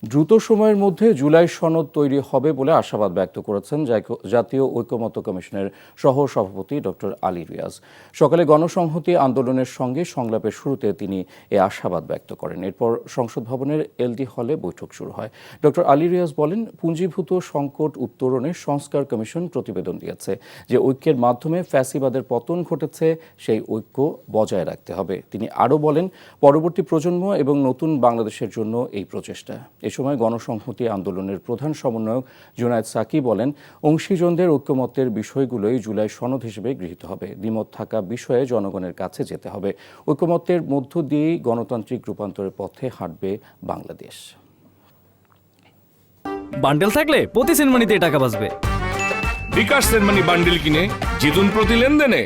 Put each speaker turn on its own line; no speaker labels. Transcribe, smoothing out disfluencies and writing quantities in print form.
দ্রুত সময়ের মধ্যে জুলাই সনদ তৈরি হবে বলে আশাবাদ ব্যক্ত করেছেন জাতীয় ঐকমত্য কমিশনের সহ সভাপতি ডক্টর আলী রিয়াজ। সকালে গণসংহতি আন্দোলনের সঙ্গে সংলাপের শুরুতে তিনি এ আশাবাদ ব্যক্ত করেন। এরপর সংসদ ভবনের এলডি হলে বৈঠক শুরু হয়। ডক্টর আলী রিয়াজ বলেন, পুঁজিভূত সংকট উত্তরণে সংস্কার কমিশন প্রতিবেদন দিয়েছে যে ঐক্যের মাধ্যমে ফ্যাসিবাদের পতন ঘটেছে, সেই ঐক্য বজায় রাখতে হবে। তিনি আরও বলেন, পরবর্তী প্রজন্ম এবং নতুন বাংলাদেশের জন্য এই প্রচেষ্টা। এ সময় গণসংহতি আন্দোলনের প্রধান সমন্বয়ক জুনায়েদ সাকি বলেন, অংশীজনদের ঐক্যমত্যের বিষয়গুলোই জুলাই সনদ হিসেবে গৃহীত হবে। দ্বিমত থাকা বিষয়ে জনগণের কাছে যেতে হবে। ঐক্যমত্যের মধ্য দিয়েই গণতান্ত্রিক রূপান্তরের পথে হাঁটবে বাংলাদেশ।
বান্ডেল থাকলে প্রতি সেনমানিতে টাকা বাঁচবে।
বিকাশ সেনমানি বান্ডেল কিনে জিতুন প্রতি লেনদেনে।